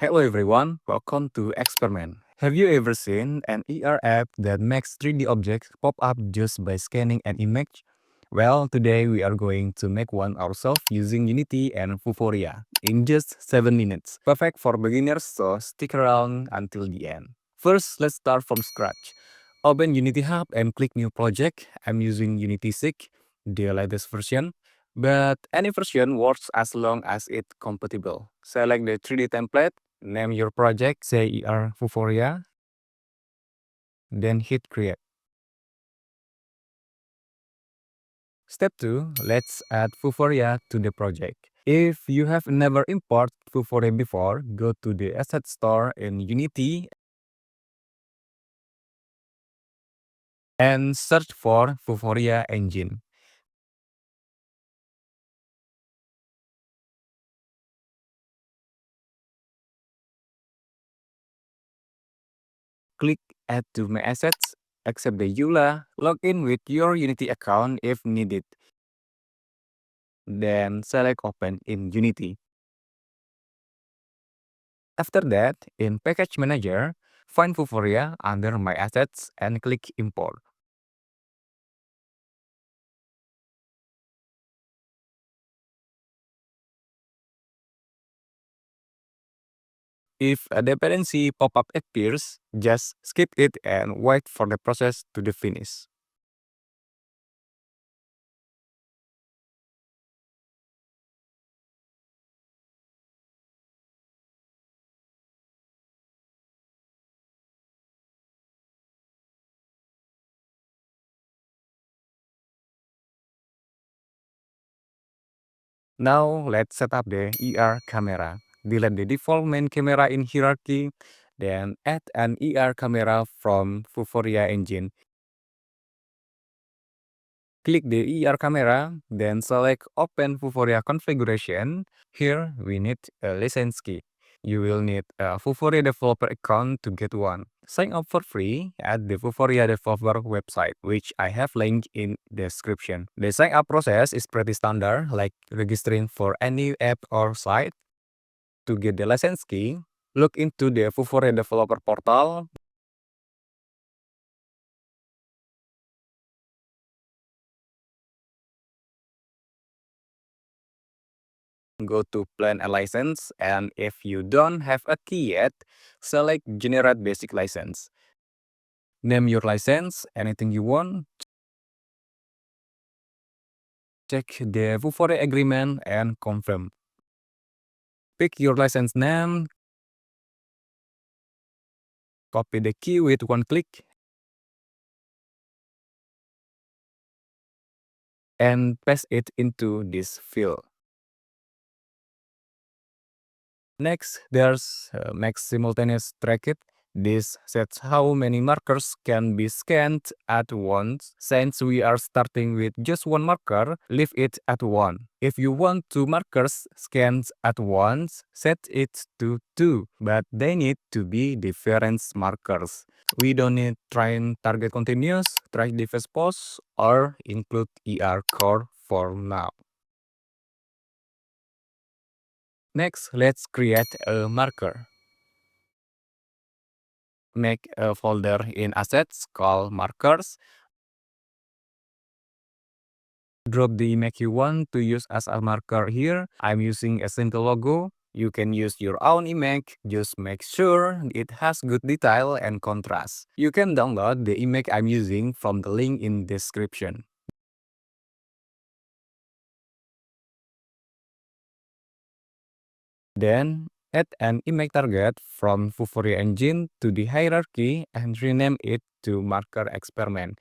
Hello everyone, welcome to Experiment. Have you ever seen an ER app that makes 3D objects pop up just by scanning an image? Well, today we are going to make one ourselves using Unity and Vuforia in just 7 minutes. Perfect for beginners, so stick around until the end. First, let's start from scratch. Open Unity Hub and click New Project. I'm using Unity 6, the latest version. But any version works as long as it's compatible. Select the 3D template. Name your project, say ER Vuforia, then hit create. Step 2, let's add Vuforia to the project. If you have never imported Vuforia before, go to the Asset Store in Unity and search for Vuforia Engine. Click Add to My Assets, accept the EULA, log in with your Unity account if needed. Then select Open in Unity. After that, in Package Manager, find Vuforia under My Assets and click Import. If a dependency pop-up appears, just skip it and wait for the process to the finish. Now, let's set up the ER camera. Delete the default main camera in hierarchy, then add an ER camera from Vuforia Engine. Click the ER camera, then select Open Vuforia Configuration. Here, we need a license key. You will need a Vuforia developer account to get one. Sign up for free at the Vuforia developer website, which I have linked in the description. The sign up process is pretty standard, like registering for any app or site. To get the license key, look into the Vuforia developer portal. Go to Plan a License, and if you don't have a key yet, select Generate Basic License. Name your license, anything you want. Check the Vuforia agreement and confirm. Pick your license name, copy the key with one click, and paste it into this field. Next, there's Max Simultaneous Track It. This sets how many markers can be scanned at once. Since we are starting with just one marker, leave it at 1. If you want 2 markers scanned at once, set it to 2, but they need to be different markers. We don't need try target continuous, try device pause, or include ER core for now. Next, let's create a marker. Make a folder in Assets called Markers. Drop the image you want to use as a marker here. I'm using a simple logo. You can use your own image, just make sure it has good detail and contrast. You can download the image I'm using from the link in description. Then, add an image target from Vuforia Engine to the hierarchy and rename it to Marker Experiment.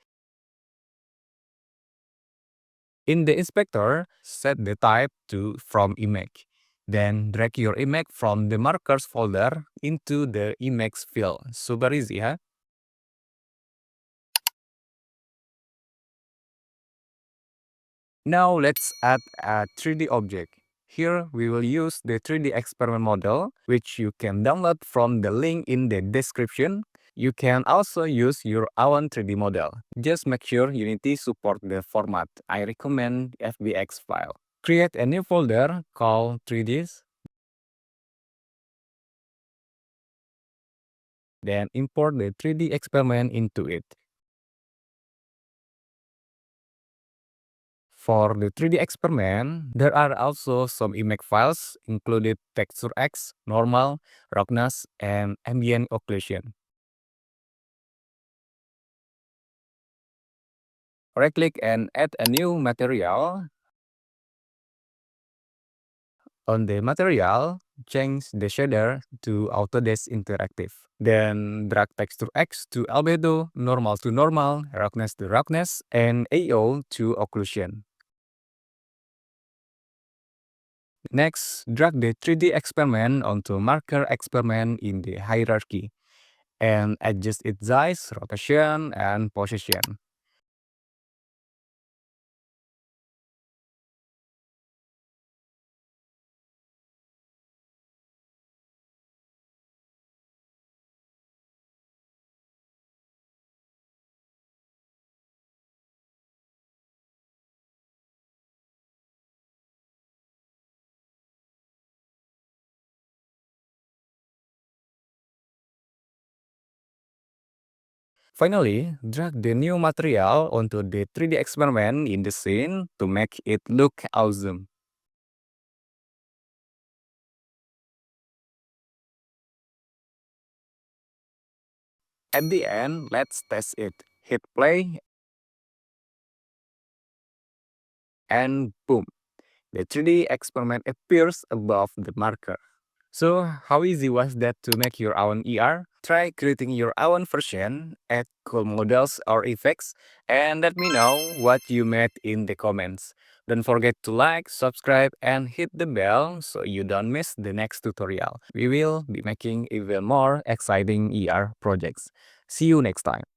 In the inspector, set the type to From Image. Then drag your image from the markers folder into the image field. Super easy, huh? Now let's add a 3D object. Here we will use the 3D experiment model, which you can download from the link in the description. You can also use your own 3D model. Just make sure Unity support the format. I recommend FBX file. Create a new folder called 3Ds. then import the 3D experiment into it. For the 3D experiment, there are also some image files included texture X, normal, roughness, and ambient occlusion. Right-click and add a new material. On the material, change the shader to Autodesk Interactive. Then drag texture X to albedo, normal to normal, roughness to roughness, and AO to occlusion. Next, drag the 3D experiment onto marker experiment in the hierarchy and adjust its size, rotation, and position. Finally, drag the new material onto the 3D experiment in the scene to make it look awesome. At the end, let's test it. Hit play and boom, the 3D experiment appears above the marker. So, how easy was that to make your own ER? Try creating your own version, add cool models or effects, and let me know what you made in the comments. Don't forget to like, subscribe, and hit the bell so you don't miss the next tutorial. We will be making even more exciting ER projects. See you next time.